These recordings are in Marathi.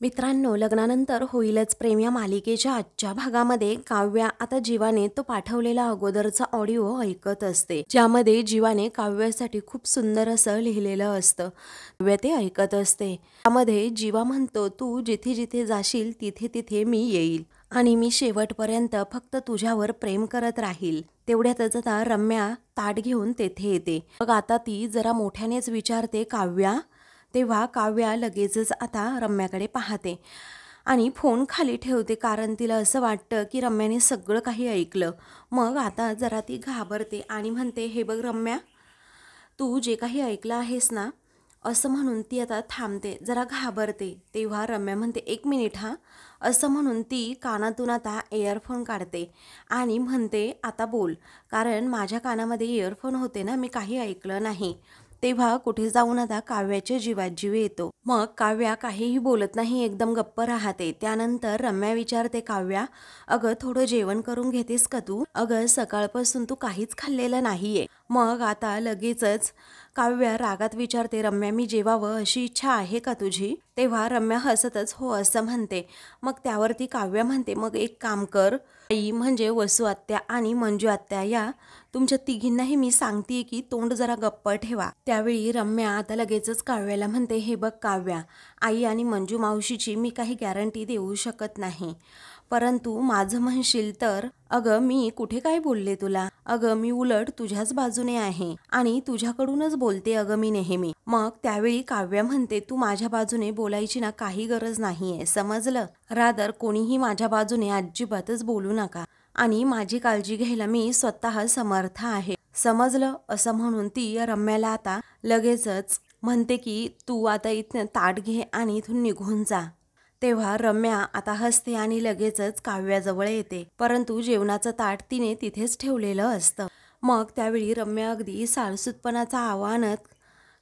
मित्रांनो, लग्नानंतर होईलच प्रेम या मालिकेच्या आजच्या भागामध्ये काव्या आता जीवाने तो पाठवलेला अगोदरचा ऑडिओ ऐकत असते, ज्यामध्ये जीवाने काव्यासाठी खूप सुंदर असं लिहिलेलं असतं. काव्या ते ऐकत असते. त्यामध्ये जीवा म्हणतो, तू जिथे जिथे जाशील तिथे तिथे मी येईल आणि मी शेवटपर्यंत फक्त तुझ्यावर प्रेम करत राहील. तेवढ्यातच आता रम्या ताट घेऊन तेथे येते. मग आता ती जरा मोठ्यानेच विचारते, काव्या. तेव्हा काव्या लगेचच आता रम्याकडे पाहते आणि फोन खाली ठेवते, कारण तिला असं वाटतं की रम्याने सगळं काही ऐकलं. मग आता जरा ती घाबरते आणि म्हणते, हे बघ रम्या, तू जे काही ऐकलं आहेस ना, असं म्हणून ती आता थांबते, जरा घाबरते. तेव्हा रम्या म्हणते, एक मिनिट हा, असं म्हणून ती कानातून आता इयरफोन काढते आणि म्हणते, आता बोल, कारण माझ्या कानामध्ये इयरफोन होते ना, मी काही ऐकलं नाही. तेव्हा कुठे जाऊन आता काव्याच्या जीवात जीव येतो. मग काव्या काहीही बोलत नाही, एकदम गप्प राहते. त्यानंतर रम्या विचारते, काव्या, अगं थोडं जेवण करून घेतेस का तू? अगं सकाळपासून तू काहीच खाल्लेलं नाहीये. मग आता लगेचच काव्या रागात विचारते, रम्या, मी जेवावं अशी इच्छा आहे का तुझी? तेव्हा रम्या हसतच हो असं म्हणते. मग त्यावरती काव्या म्हणते, मग एक काम कर, आई म्हणजे वसू आत्या आणि मंजू आत्या या तुमच्या तिघींनाही मी सांगते की तोंड जरा गप्प ठेवा. त्यावेळी रम्या आता लगेचच काव्याला म्हणते, हे बघ काव्या, आई आणि मंजू मावशीची मी काही गॅरंटी देऊ शकत नाही, परंतु माझं म्हणशील तर अगं मी कुठे काय बोलले तुला? अगं मी उलट तुझ्याच बाजूने आहे आणि तुझ्याकडूनच बोलते अगं मी नेहमी. मग त्यावेळी काव्या म्हणते, तू माझ्या बाजूने बोलायची ना काही गरज नाहीये, समजलं? रादर कोणीही माझ्या बाजूने अजिबातच बोलू नका आणि माझी काळजी घ्यायला मी स्वतः समर्थ आहे, समजलं? असं म्हणून ती रम्याला आता लगेचच म्हणते की तू आता इथं ताट घे आणि इथून निघून जा. तेव्हा रम्या आता हसते आणि लगेचच काव्याजवळ येते, परंतु जेवणाचं ताट तिने तिथेच ठेवलेलं असतं. मग त्यावेळी रम्या अगदी साळसूतपणाचा आव्हानात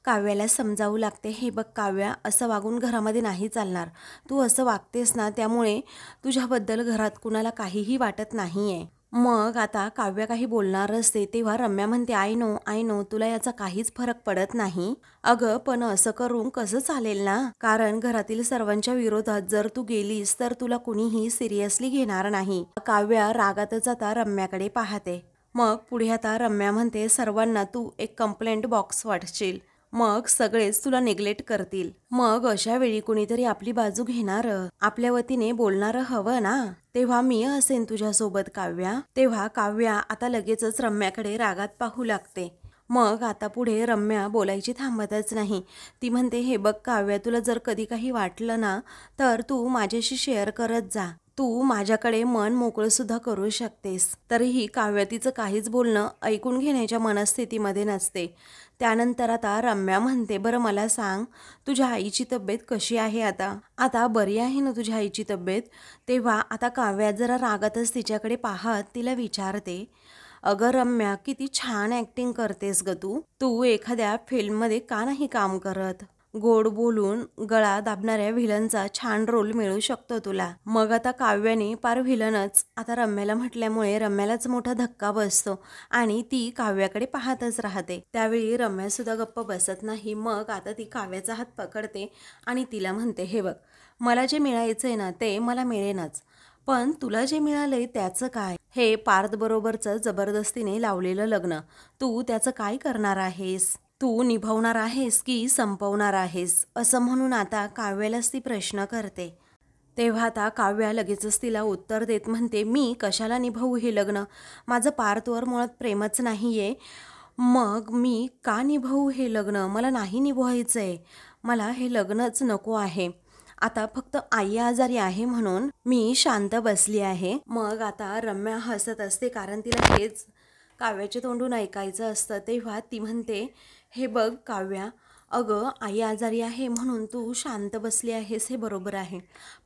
काव्याला समजावू लागते, हे बघ काव्या, असं वागून घरामध्ये नाही चालणार. तू असं वागतेस ना, त्यामुळे तुझ्याबद्दल घरात कुणाला काहीही वाटत नाहीये. मग आता काव्या काही बोलणार असते, तेव्हा रम्या म्हणते, आय नो तुला याचा काहीच फरक पडत नाही. अगं पण असं करून कसं चालेल ना, कारण घरातील सर्वांच्या विरोधात जर तू गेलीस तर तुला कुणीही सिरियसली घेणार नाही. काव्या रागातच आता रम्याकडे पाहते. मग पुढे आता रम्या म्हणते, सर्वांना तू एक कंप्लेंट बॉक्स वाटशील, मग सगळेच तुला नेग्लेक्ट करतील. मग अशा वेळी कुणीतरी आपली बाजू घेणार, आपल्या वतीने बोलणार हवं ना, तेव्हा मी असेन तुझ्यासोबत काव्या. तेव्हा काव्या आता लगेचच रम्याकडे रागात पाहू लागते. मग आता पुढे रम्या बोलायची थांबतच नाही. ती म्हणते, हे बघ काव्या, तुला जर कधी काही वाटलं ना तर तू माझ्याशी शेअर करत जा, तू माझ्याकडे मन मोकळं सुद्धा करू शकतेस. तरीही काव्या तिचं काहीच बोलणं ऐकून घेण्याच्या मनस्थितीमध्ये नसते. त्यानंतर आता रम्या म्हणते, बरं मला सांग, तुझ्या आईची तब्येत कशी आहे आता? आता बरी आहे ना तुझ्या आईची तब्येत? तेव्हा आता काव्या जरा रागातच तिच्याकडे पाहत तिला विचारते, अगं रम्या, किती छान ॲक्टिंग करतेस ग तू. तू एखाद्या फिल्ममध्ये का नाही काम करत? गोड बोलून गळा दाबणाऱ्या व्हिलनचा छान रोल मिळू शकतो तुला. मग आता काव्याने पार व्हिलनच आता रम्याला म्हटल्यामुळे रम्यालाच मोठा धक्का बसतो आणि ती काव्याकडे पाहतच राहते. त्यावेळी रम्या सुद्धा गप्प बसत नाही. मग आता ती काव्याचा हात पकडते आणि तिला म्हणते, हे बघ, मला जे मिळायचंय ना ते मला मिळेनच, पण तुला जे मिळालंय त्याचं काय? हे पार्थ बरोबरचं जबरदस्तीने लावलेलं लग्न, तू त्याचं काय करणार आहेस? तू निभावणार आहेस की संपवणार आहेस? असं म्हणून आता काव्यालाच ती प्रश्न करते. तेव्हा आता काव्या लगेचच तिला उत्तर देत म्हणते, मी कशाला निभावू हे लग्न? माझं पार्थवर मुळात प्रेमच नाहीये, मग मी का निभावू हे लग्न? मला नाही निभवायचंय, मला हे लग्नच नको आहे. आता फक्त आई आजारी आहे म्हणून मी शांत बसली आहे. मग आता रम्या हसत असते, कारण तिला हेच काव्याच्या तोंडून ऐकायचं असतं. तेव्हा ती म्हणते, हे बघ काव्या, अगं आई आजारी आहे म्हणून तू शांत बसली आहेस हे बरोबर आहे,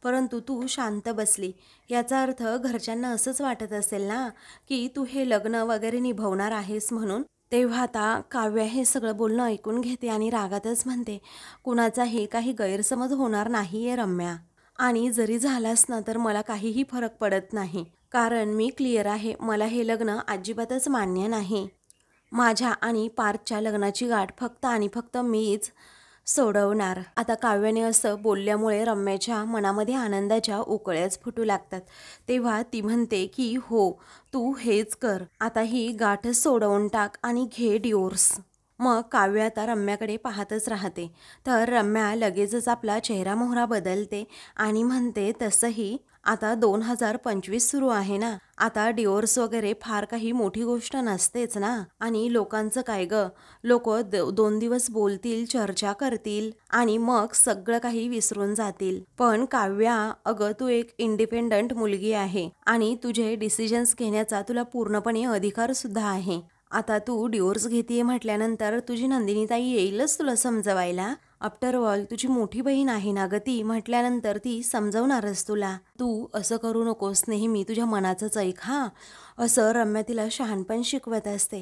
परंतु तू शांत बसली याचा अर्थ घरच्यांना असंच वाटत असेल ना की तू हे लग्न वगैरे निभवणार आहेस म्हणून. तेव्हा आता काव्या हे सगळं बोलणं ऐकून घेते आणि रागातच म्हणते, कुणाचाही काही गैरसमज होणार नाही आहे रम्या, आणि जरी झालास ना तर मला काहीही फरक पडत नाही, कारण मी क्लिअर आहे, मला हे लग्न अजिबातच मान्य नाही. माझ्या आणि पार्थच्या लग्नाची गाठ फक्त आणि फक्त मीच सोडवणार. आता काव्याने असं बोलल्यामुळे रम्याच्या मनामध्ये आनंदाच्या उकळ्याच फुटू लागतात. तेव्हा ती म्हणते की हो, तू हेच कर, आता ही गाठच सोडवून टाक आणि घे डिवोर्स. मग काव्य आता रम्याकडे पाहतच राहते. तर रम्या लगेचच आपला चेहरा मोहरा बदलते आणि म्हणते तसंही आता 2025 सुरू आहे ना, आता डिवोर्स वगैरे फार काही मोठी गोष्ट नसतेच ना. आणि लोकांचं काय ग, लोक 2 दिवस बोलतील, चर्चा करतील आणि मग सगळं काही विसरून जातील. पण काव्या, अगं तू एक इंडिपेंडंट मुलगी आहे आणि तुझे डिसिजन्स घेण्याचा तुला पूर्णपणे अधिकार सुद्धा आहे. आता तू डिवोर्स घेतीये म्हटल्यानंतर तुझी नंदिनीताई येईलच तुला समजवायला. आफ्टर ऑल तुझी मोठी बहीण आहे ना ग ती, म्हटल्यानंतर ती समजवणारच तुला. तू असं करू नकोस, नेहमी तुझ्या मनाचंच ऐक हा, असं रम्या तिला शहाणपण शिकवत असते.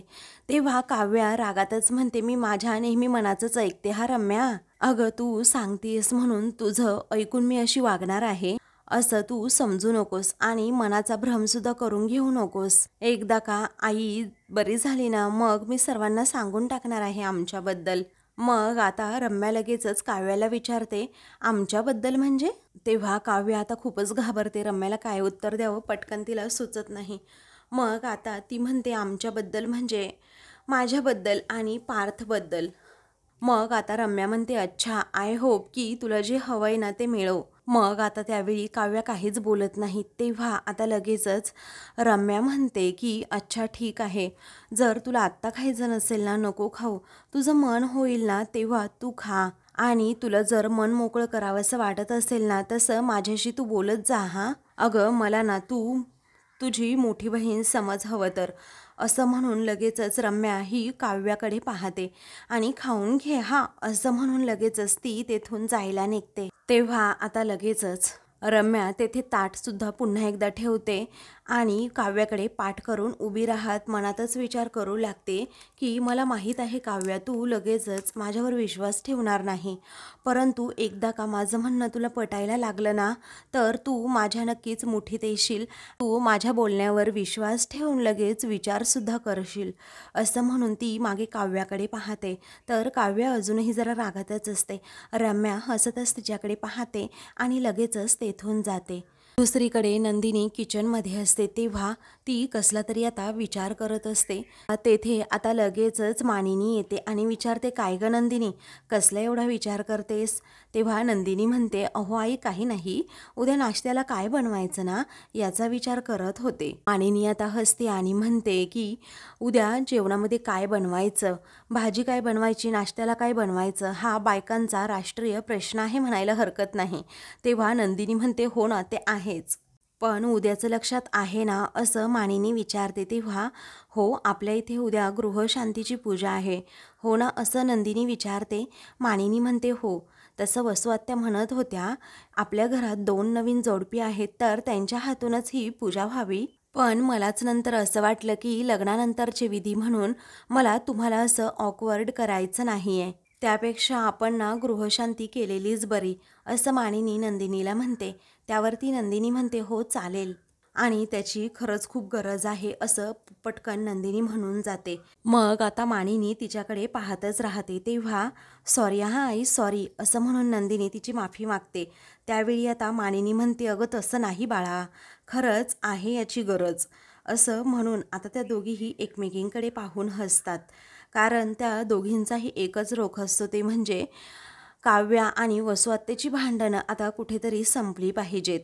तेव्हा काव्या रागातच म्हणते, मी माझ्या नेहमी मनाचंच ऐकते हा रम्या. अगं तू सांगतेस म्हणून तुझं ऐकून मी अशी वागणार आहे असं तू समजू नकोस आणि मनाचा भ्रमसुद्धा करून घेऊ नकोस. एकदा का आई बरी झाली ना, मग मी सर्वांना सांगून टाकणार आहे आमच्याबद्दल. मग आता रम्या लगेचच काव्याला विचारते, आमच्याबद्दल म्हणजे? तेव्हा काव्य आता खूपच घाबरते. रम्याला काय उत्तर द्यावं पटकन तिला सुचत नाही. मग आता ती म्हणते, आमच्याबद्दल म्हणजे माझ्याबद्दल आणि पार्थबद्दल. मग आता रम्या म्हणते, अच्छा, आय होप की तुला जे हवंय ना ते मिळव. मग आता त्यावेळी काव्या काहीच बोलत नाही. तेव्हा आता लगेचच रम्या म्हणते की अच्छा ठीक आहे, जर तुला आत्ता खायचं नसेल ना नको खाऊ, तुझं मन होईल ना तेव्हा तू खा. आणि तुला जर मन मोकळं करावंसं वाटत असेल ना तसं माझ्याशी तू बोलत जा हा. अगं मला ना तू तुझी मोठी बहीण समज हवं तर, असं म्हणून लगेचच रम्या ही काव्याकडे पाहते आणि खाऊन घे हा, असं म्हणून लगेचच ती तेथून जायला निघते. तेव्हा आता लगेचच रम्या तेथे ताटसुद्धा पुन्हा एकदा ठेवते आणि काव्याकडे पाठ करून उभी राहत मनातच विचार करू लागते की मला माहीत आहे काव्या, तू लगेचच माझ्यावर विश्वास ठेवणार नाही, परंतु एकदा का माझं म्हणणं तुला पटायला लागलं ना तर तू माझ्या नक्कीच मुठीत येशील, तू माझ्या बोलण्यावर विश्वास ठेवून लगेच विचारसुद्धा करशील. असं म्हणून ती मागे काव्याकडे पाहते. तर काव्य अजूनही जरा रागातच असते. रम्या हसतच तिच्याकडे पाहते आणि लगेचच तेथून जाते. दुसरीकडे नंदिनी किचनमध्ये असते. तेव्हा ती कसला तरी आता विचार करत असते. तेथे आता लगेचच मानिनी येते आणि विचारते, काय ग नंदिनी, कसला एवढा विचार करतेस? तेव्हा नंदिनी म्हणते, अहो आई काही नाही, उद्या नाश्त्याला काय बनवायचं ना याचा विचार करत होते. मानिनी आता हसते आणि म्हणते की उद्या जेवणामध्ये काय बनवायचं, भाजी काय बनवायची, नाश्त्याला काय बनवायचं, हा बायकांचा राष्ट्रीय प्रश्न आहे म्हणायला हरकत नाही. तेव्हा नंदिनी म्हणते, हो ना ते आहेच, पण उद्याचं लक्षात आहे ना, असं मानिनी विचारते. तेव्हा हो, आपल्या इथे उद्या गृहशांतीची पूजा आहे हो ना, असं नंदिनी विचारते. मानिनी म्हणते हो, तसं वसू आत्या म्हणत होत्या आपल्या घरात 2 नवीन जोडपी आहेत तर त्यांच्या हातूनच ही पूजा व्हावी, पण मलाच नंतर असं वाटलं की लग्नानंतरचे विधी म्हणून मला तुम्हाला असं ऑकवर्ड करायचं नाहीये, त्यापेक्षा आपण ना गृहशांती केलेलीच बरी, असं मानिनी नंदिनीला म्हणते. त्यावरती नंदिनी म्हणते, हो चालेल, आणि त्याची खरंच खूप गरज आहे, असं पटकन नंदिनी म्हणून जाते. मग आता मानिनी तिच्याकडे पाहतच राहते. तेव्हा सॉरी हा आई, सॉरी, असं म्हणून नंदिनी तिची माफी मागते. त्यावेळी आता मानिनी म्हणते, अगं तसं नाही बाळा, खरंच आहे याची गरज, असं म्हणून आता त्या दोघीही एकमेकींकडे पाहून हसतात. कारण त्या दोघींचाही एकच रोख असतो, ते म्हणजे काव्या आणि वसू आत्याची भांडणं आता कुठेतरी संपली पाहिजेत.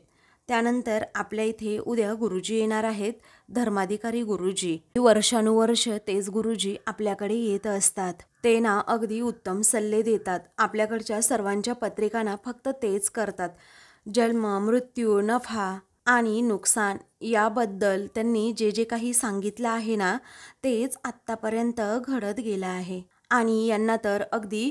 त्यानंतर आपल्या इथे उद्या गुरुजी येणार आहेत, धर्माधिकारी गुरुजी. वर्षानुवर्ष तेच गुरुजी आपल्याकडे येत असतात. ते ना अगदी उत्तम सल्ले देतात. आपल्याकडच्या सर्वांच्या पत्रिकांना फक्त तेच करतात. जन्म, मृत्यू, नफा आणि नुकसान याबद्दल त्यांनी जे जे काही सांगितलं आहे ना तेच आत्तापर्यंत घडत गेलं आहे. आणि यांना तर अगदी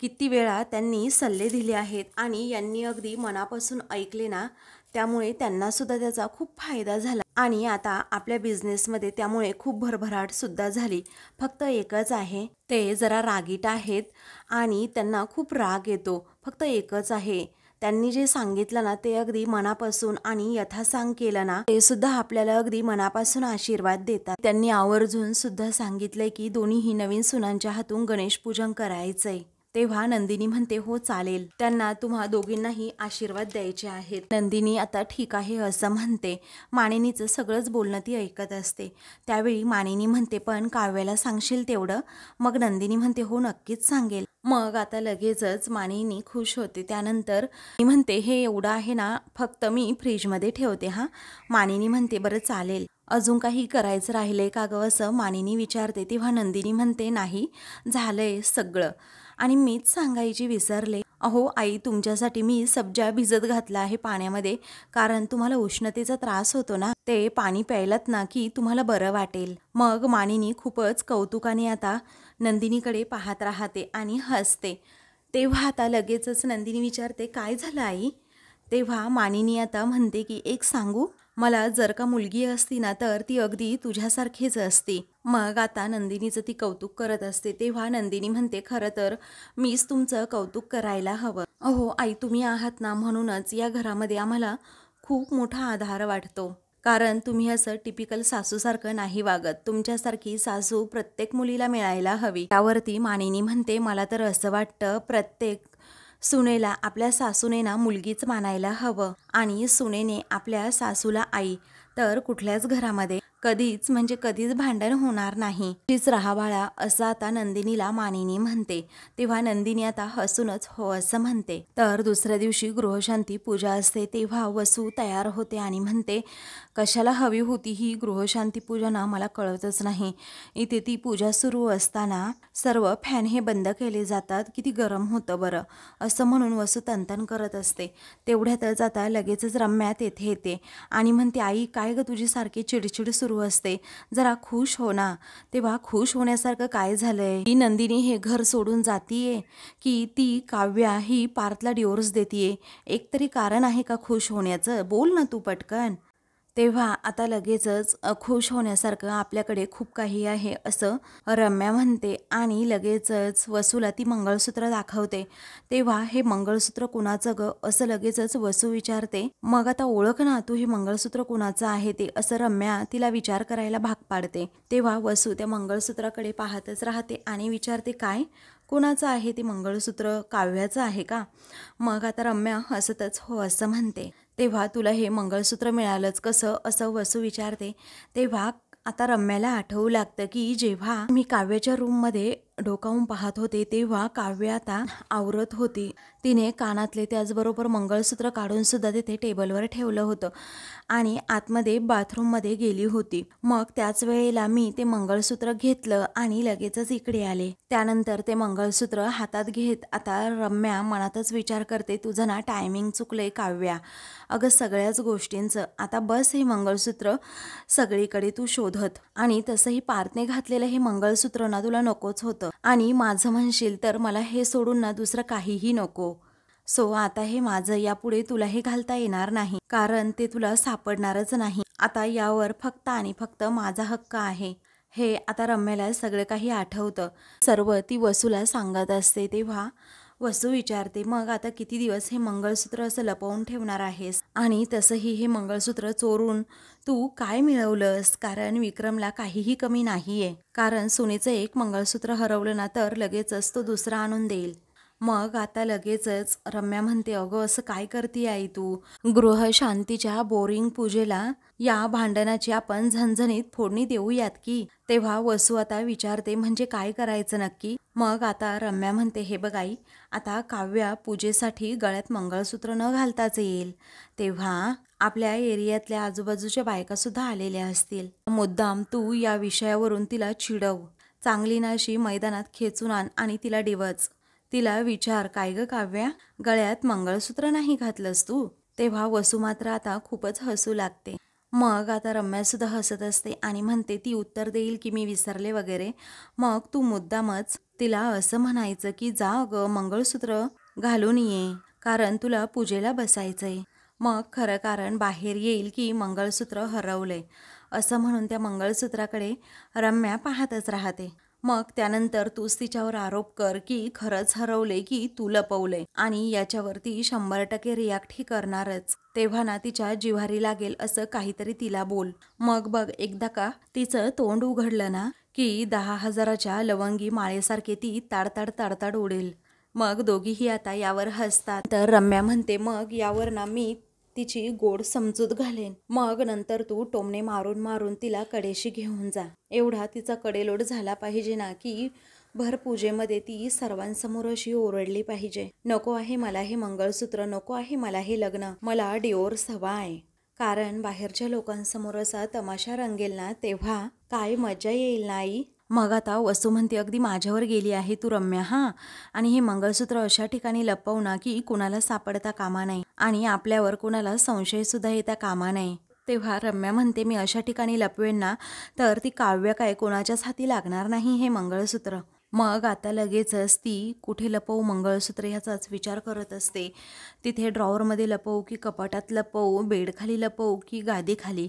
किती वेळा त्यांनी सल्ले दिले आहेत आणि यांनी अगदी मनापासून ऐकले ना, त्यामुळे त्यांनासुद्धा त्याचा खूप फायदा झाला आणि आता आपल्या बिझनेसमध्ये त्यामुळे खूप भरभराटसुद्धा झाली. फक्त एकच आहे, ते जरा रागीट आहेत आणि त्यांना खूप राग येतो. फक्त एकच आहे, त्यांनी जे सांगितलं ना ते अगदी मनापासून आणि यथासांग केलं ना ते सुद्धा आपल्याला अगदी मनापासून आशीर्वाद देतात. त्यांनी आवर्जून सुद्धा सांगितलंय की दोन्हीही नवीन सुनांच्या हातून गणेश पूजन करायचंय. तेव्हा नंदिनी म्हणते हो चालेल, त्यांना तुम्हा दोघींनाही आशीर्वाद द्यायचे आहेत. नंदिनी आता ठीक आहे असं म्हणते. मानिनीचं सगळंच बोलणं ती ऐकत असते. त्यावेळी मानिनी म्हणते पण काव्याला सांगशील तेवढं? मग नंदिनी म्हणते हो नक्कीच सांगेल. मग आता लगेचच मानिनी खुश होते. त्यानंतर मी म्हणते हे एवढं आहे ना, फक्त मी फ्रीजमध्ये ठेवते हां. मानिनी म्हणते बरं चालेल, अजून काही करायचं राहिलंय का गं असं मानिनी विचारते. तेव्हा नंदिनी म्हणते नाही, झालंय सगळं आणि मीच सांगायची विसरले. अहो आई, तुमच्यासाठी मी सब्जा भिजत घातला आहे पाण्यामध्ये, कारण तुम्हाला उष्णतेचा त्रास होतो ना, ते पाणी प्यायलात ना की तुम्हाला बरं वाटेल. मग मानिनी खूपच कौतुकाने आता नंदिनीकडे पाहत राहते आणि हसते. तेव्हा आता लगेचच नंदिनी विचारते काय झालं आई? तेव्हा मानिनी आता म्हणते की एक सांगू, मला जर का मुलगी असती ना तर ती अगदी तुझ्यासारखीच असती. मग आता नंदिनीचं ती कौतुक करत असते. तेव्हा नंदिनी म्हणते खरं तर मीच तुमचं कौतुक करायला हवं. अहो आई, तुम्ही आहात ना म्हणूनच या घरामध्ये आम्हाला खूप मोठा आधार वाटतो. कारण तुम्ही असं टिपिकल सासूसारखं नाही वागत. तुमच्यासारखी सासू प्रत्येक मुलीला मिळायला हवी. त्यावरती मानिनी म्हणते मला तर असं वाटतं प्रत्येक सुनेला आपल्या सासूने ना मुलगीच मानायला हवं आणि सुनेने आपल्या सासूला आई, तर कुठल्याच घरामध्ये कधीच म्हणजे कधीच भांडण होणार नाही. तीच राहा बाळा असं आता नंदिनीला मानिनी म्हणते. तेव्हा नंदिनी आता हसूनच हो असं म्हणते. तर दुसऱ्या दिवशी गृहशांती पूजा असते. तेव्हा वसू तयार होते आणि म्हणते कशाला हवी होती ही गृहशांती पूजा ना, मला कळतच नाही. इथे ती पूजा सुरू असताना सर्व फॅन हे बंद केले जातात, किती गरम होतं बरं, असं म्हणून वसू तनतन करत असते. तेवढ्यातच आता लगेचच रम्या तेथे येते आणि म्हणते आई काय ग तुझी सारखी चिडचिड सुरू असते, जरा खुश हो ना. तेव्हा खुश होण्यासारखं काय झालंय? ही नंदिनी हे घर सोडून जातीये की ती काव्या ही पार्थला डिवोर्स देतीये? एकतरी कारण आहे का खुश होण्याचं? बोल ना तू पटकन. तेव्हा आता लगेचच खुश होण्यासारखं आपल्याकडे खूप काही आहे असं रम्या म्हणते आणि लगेचच वसूला ती मंगळसूत्र दाखवते. तेव्हा हे मंगळसूत्र कुणाचं ग असं लगेचच वसू विचारते. मग आता ओळख ना तू हे मंगळसूत्र कुणाचं आहे ते, असं रम्या तिला विचार करायला भाग पाडते. तेव्हा वसू त्या मंगळसूत्राकडे पाहतच राहते आणि विचारते काय, कुणाचं आहे ते मंगळसूत्र? काव्याचं आहे का? मग आता रम्या हसतच हो असं म्हणते. तेव्हा तुला हे मंगळसूत्र मिळालंच कसं असं वसू विचारते. तेव्हा आता रम्याला आठवू लागतं की जेव्हा मी काव्याच्या रूममध्ये डोकावून पाहत होते तेव्हा काव्य आता आवरत होती. तिने कानातले त्याचबरोबर मंगळसूत्र काढून सुद्धा तिथे टेबलवर ठेवलं होतं आणि आतमध्ये बाथरूममध्ये गेली होती. मग त्याच वेळेला मी ते मंगळसूत्र घेतलं आणि लगेचच इकडे आले. त्यानंतर ते मंगळसूत्र हातात घेत आता रम्या मनातच विचार करते तुझं ना टायमिंग चुकलंय काव्या. अगं सगळ्याच गोष्टींचं आता बस हे मंगळसूत्र सगळीकडे तू शोधत, आणि तसंही पार्थने घातलेलं हे मंगळसूत्र ना तुला नकोच होतं आणि माझं म्हणशील तर मला हे सोडून ना दुसरं काहीही नको. सो आता हे माझं, यापुढे तुला हे घालता येणार नाही कारण ते तुला सापडणारच नाही. आता यावर फक्त आणि फक्त माझा हक्क आहे. हे आता रम्याला सगळं काही आठवतं. सर्व ती वसूला सांगत असते. तेव्हा वसू विचारते मग आता किती दिवस हे मंगळसूत्र असं लपवून ठेवणार आहेस? आणि तसंही हे मंगळसूत्र चोरून तू काय मिळवलंस? कारण विक्रमला काहीही कमी नाहीये. कारण सुनेचं एक मंगळसूत्र हरवलं ना तर लगेचच तो दुसरा आणून देईल. मग आता लगेचच रम्या म्हणते अगं असं काय करते आई तू? गृह शांतीच्या बोरिंग पूजेला या भांडणाची आपण झणझणीत फोडणी देऊयात की? तेव्हा वसू आता विचारते म्हणजे काय करायचं नक्की? मग आता रम्या म्हणते हे बघ आई, आता काव्या पूजेसाठी गळ्यात मंगळसूत्र न घालताच येईल. तेव्हा आपल्या एरियातल्या आजूबाजूच्या बायका सुद्धा आलेल्या असतील. मुद्दाम तू या विषयावरून तिला चिडव, चांगली नाशी मैदानात खेचून आण आणि तिला डिवच. तिला विचार काय ग काव्या, गळ्यात मंगळसूत्र नाही घातलंस तू? तेव्हा वसू मात्र आता खूपच हसू लागते. मग आता रम्या सुद्धा हसत असते आणि म्हणते ती उत्तर देईल की मी विसरले वगैरे. मग तू मुद्दामच तिला असं म्हणायचं की जा ग मंगळसूत्र घालून ये, कारण तुला पूजेला बसायचंय. मग खरं कारण बाहेर येईल की मंगळसूत्र हरवलंय, असं म्हणून त्या मंगळसूत्राकडे रम्या पाहतच राहते. मग त्यानंतर तूच तिच्यावर आरोप कर की खरंच हरवले की तू लपवले, आणि याच्यावरती 100% रिॲक्ट ही करणारच. तेव्हा ना तिच्या जिव्हारी लागेल असं काहीतरी तिला बोल. मग बघ एकदा का तिचं तोंड उघडलं ना की 10,000च्या लवंगी माळेसारखे ती ताडताड ताडताड उडेल. मग दोघीही आता यावर हसतात. तर रम्या म्हणते मग यावर ना मी तिची गोड समजूत घालेन. मग नंतर तू टोमणे मारून मारून तिला कडेशी घेऊन जा. एवढा तिचा कडेलोट झाला पाहिजे ना की भर पूजेमध्ये ती सर्वांसमोर अशी ओरडली पाहिजे, नको आहे मला हे मंगळसूत्र, नको आहे मला हे लग्न, मला डिवोर्स हवा आहे. कारण बाहेरच्या लोकांसमोर असा तमाशा रंगेल ना तेव्हा काय मजा येईल ना आई. मग आता वसू म्हणते अगदी माझ्यावर गेली आहे तू रम्या हा. आणि हे मंगळसूत्र अशा ठिकाणी लपवू ना की कुणाला सापडता कामा नाही आणि आपल्यावर कुणाला संशय सुद्धा येता कामा नाही. तेव्हा रम्या म्हणते मी अशा ठिकाणी लपवेन ना तर ती काव्य काय कोणाच्याच हाती लागणार नाही हे मंगळसूत्र. मग आता लगेचच ती कुठे लपवू मंगळसूत्र ह्याचाच विचार करत असते. तिथे ड्रॉवरमध्ये लपवू की कपाटात लपवू, बेडखाली लपवू की गादीखाली,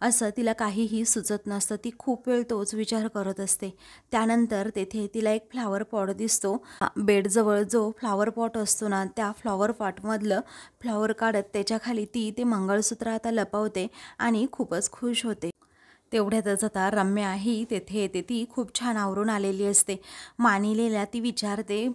असं तिला काहीही सुचत नसतं. ती खूप वेळ तोच विचार करत असते. त्यानंतर तेथे तिला एक फ्लावर पॉट दिसतो. बेडजवळ जो फ्लावर पॉट असतो ना त्या फ्लॉवर पॉटमधलं फ्लॉवर काढत त्याच्याखाली ती ते मंगळसूत्र आता लपवते आणि खूपच खुश होते. तेवढ्यातच आता रम्या ही तेथे येते. ती खूप छान आवरून आलेली असते. मानिनीला ती विचारते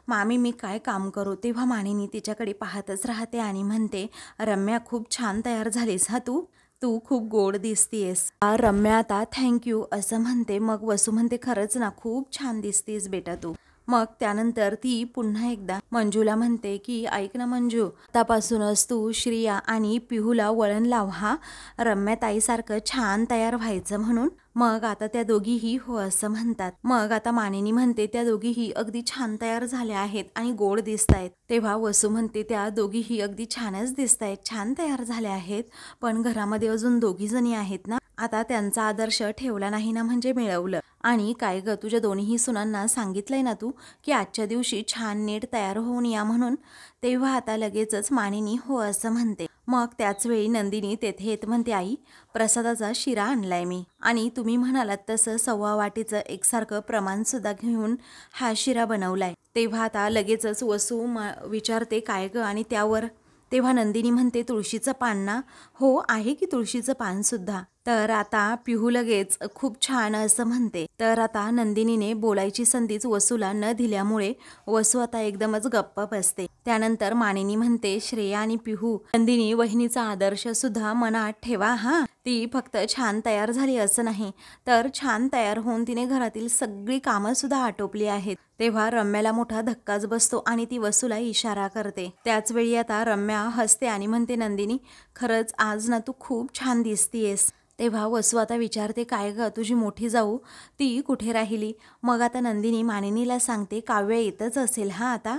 मामी मी काय काम करू. तेव्हा मानिनी तिच्याकडे पाहतच राहते आणि म्हणते रम्या खूप छान तयार झालीस हा तू, तू खूप गोड दिसतीयस. रम्या आता थँक्यू असं म्हणते. मग वसू म्हणते खरंच ना खूप छान दिसतीस बेटा तू. मग त्यानंतर ती पुन्हा एकदा मंजूला म्हणते की ऐक ना मंजू, आतापासूनच तू श्रिया आणि पिहूला वळण लाव हा, रम्याताईसारखं छान तयार व्हायचं म्हणून. मग आता त्या दोघीही हो असं म्हणतात. मग आता मानिनी म्हणते त्या दोघीही अगदी छान तयार झाल्या आहेत आणि गोड दिसत आहेत. तेव्हा वसू म्हणते त्या दोघीही अगदी छानच दिसत आहेत, छान तयार झाल्या आहेत, पण घरामध्ये अजून दोघी जणी आहेत ना, आता त्यांचा आदर्श ठेवला नाही ना म्हणजे मिळवलं. आणि काय ग तुझ्या दोन्ही सुनांना सांगितलंय ना तू की आजच्या दिवशी छान नीट तयार होऊन या म्हणून. तेव्हा आता लगेचच मानिनी हो असं म्हणते. मग त्याच वेळी नंदिनी तेथे येत म्हणते आई प्रसादाचा शिरा आणलाय मी आणि तुम्ही म्हणालात तसं 1.25 वाटीचं एकसारखं प्रमाण सुद्धा घेऊन हा शिरा बनवलाय. तेव्हा आता लगेचच वसू विचारते काय ग आणि त्यावर. तेव्हा नंदिनी म्हणते तुळशीचं पान ना. हो आहे की तुळशीचं पान सुद्धा. तर आता पिहू लगेच खूप छान असं म्हणते. तर आता नंदिनीने बोलायची संधीच वसूला न दिल्यामुळे वसू आता एकदमच गप्प बसते. त्यानंतर मानिनी म्हणते श्रेया आणि पिहू नंदिनी वहिनीचा आदर्श सुद्धा मनात ठेवा हा. ती फक्त छान तयार झाली असं नाही तर छान तयार होऊन तिने घरातील सगळी कामं सुद्धा आटोपली आहेत. तेव्हा रम्याला मोठा धक्काच बसतो आणि ती वसूला इशारा करते. त्याच वेळी आता रम्या हसते आणि म्हणते नंदिनी खरंच आज ना तू खूप छान दिसतीयस. तेव्हा वसू आता विचारते काय ग तुझी मोठी जाऊ ती कुठे राहिली. मग आता नंदिनी मानिनीला सांगते काव्य येतच असेल हा आता.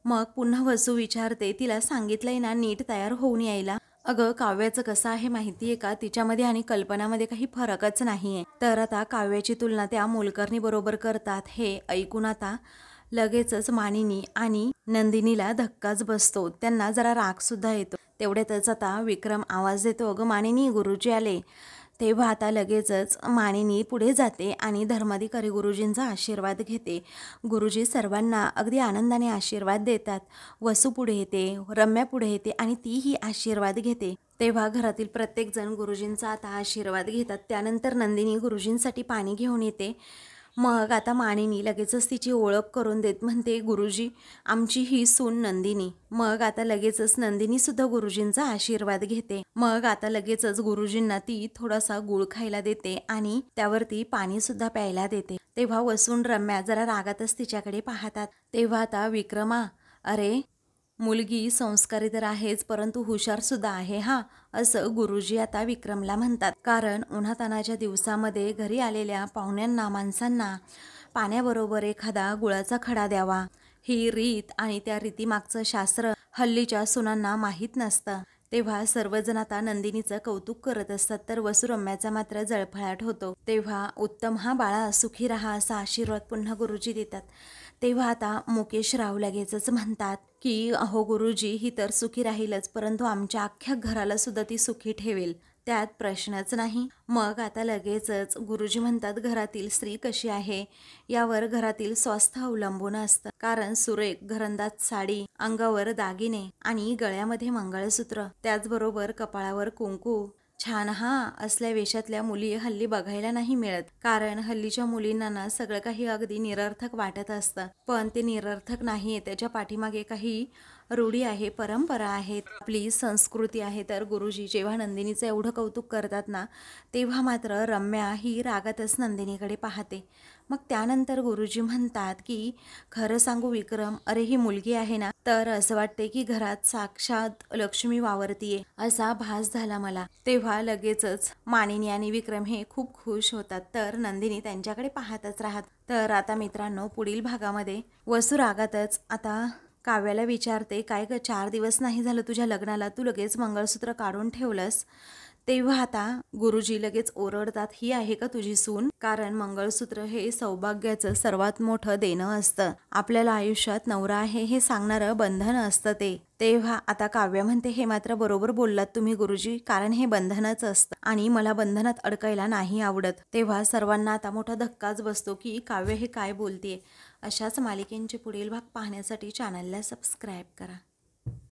मग पुन्हा वसू विचारते तिला सांगितलंय ना नीट तयार होऊन यायला. अगं काव्याचं कसं आहे माहितीये का, तिच्यामध्ये आणि कल्पनामध्ये काही फरकच नाहीये. तर आता काव्याची तुलना त्या मोलकरणी बरोबर करतात. हे ऐकून आता लगेचच मानिनी आणि नंदिनीला धक्काच बसतो. त्यांना जरा राग सुद्धा येतो. तेवढ्यातच आता विक्रम आवाज देतो अगं मानिनी गुरुजी आले. तेव्हा आता लगेचच मानिनी पुढे जाते आणि धर्माधिकारी गुरुजींचा आशीर्वाद घेते. गुरुजी सर्वांना अगदी आनंदाने आशीर्वाद देतात. वसू पुढे येते, रम्या पुढे येते आणि तीही आशीर्वाद घेते. तेव्हा घरातील प्रत्येकजण गुरुजींचा आता आशीर्वाद घेतात. त्यानंतर नंदिनी गुरुजींसाठी पाणी घेऊन येते. मग आता मानिनी लगेचच तिची ओळख करून देत म्हणते गुरुजी आमची ही सून नंदिनी. मग आता लगेचच नंदिनी सुद्धा गुरुजींचा आशीर्वाद घेते. मग आता लगेचच गुरुजींना ती थोडासा गुळ खायला देते आणि त्यावरती पाणी सुद्धा प्यायला देते. तेव्हा वसून रम्या जरा रागातच तिच्याकडे पाहतात. तेव्हा आता विक्रमा अरे मुलगी संस्कारी तर आहेच परंतु हुशार सुद्धा आहे हा, असं गुरुजी आता विक्रमला म्हणतात. कारण उन्हातानाच्या दिवसामध्ये घरी आलेल्या पाहुण्यांना माणसांना पाण्याबरोबर एखादा गुळाचा खडा द्यावा ही रीत आणि त्या रीतीमागचं शास्त्र हल्लीच्या सुनांना माहीत नसतं. तेव्हा सर्वजण आता नंदिनीचं कौतुक करत असतात तर वसू रम्याचा मात्र जळफळाट होतो. तेव्हा उत्तम हा बाळा सुखी राहा असा आशीर्वाद पुन्हा गुरुजी देतात. तेव्हा आता मुकेशराव लगेचच म्हणतात की अहो गुरुजी ही तर सुखी राहीलच परंतु आमच्या अख्ख्या घराला सुद्धा ती सुखी ठेवेल त्यात प्रश्नच नाही. मग आता लगेचच गुरुजी म्हणतात घरातील स्त्री कशी आहे यावर घरातील स्वास्थ्य अवलंबून असतं. कारण सुरेख घरंदाज साडी, अंगावर दागिने आणि गळ्यामध्ये मंगळसूत्र, त्याचबरोबर कपाळावर कुंकू, छान असल्या वेशातल्या मुली हल्ली बघायला नाही मिळत. कारण हल्लीच्या मुलींना ना सगळं काही अगदी निरर्थक वाटत असतं. पण ते निरर्थक नाहीये, त्याच्या पाठीमागे काही रूढी आहे, परंपरा आहेत, आपली संस्कृती आहे. तर गुरुजी जेव्हा नंदिनीचं एवढं कौतुक करतात ना, तेव्हा मात्र रम्या ही रागातच नंदिनीकडे पाहते. मग त्यानंतर गुरुजी म्हणतात की खरं सांगू विक्रम, अरे ही मुलगी आहे ना, तर असं वाटते की घरात साक्षात लक्ष्मी वावरतीये असा भास झाला मला. तेव्हा लगेचच मानिनी आणि विक्रम हे खूप खुश होतात. तर नंदिनी त्यांच्याकडे पाहतच राहत. तर आता मित्रांनो, पुढील भागामध्ये वसू रागातच आता काव्याला विचारते, काय ग 4 दिवस नाही झालं तुझ्या लग्नाला, तू लगेच मंगळसूत्र काढून ठेवलंस. तेव्हा आता गुरुजी लगेच ओरडतात, ही आहे का तुझी सून? कारण मंगळसूत्र हे सौभाग्याचं सर्वात मोठं देणं असतं. आपल्याला आयुष्यात नवरा आहे हे सांगणारं बंधन असतं ते. तेव्हा आता काव्य म्हणते, हे मात्र बरोबर बोललात तुम्ही गुरुजी, कारण हे बंधनच असतं आणि मला बंधनात अडकायला नाही आवडत. तेव्हा सर्वांना आता मोठा धक्काच बसतो की काव्य हे काय बोलतेय. अशाच मालिकेंचे पुढील भाग पाहण्यासाठी चॅनलला सबस्क्राईब करा.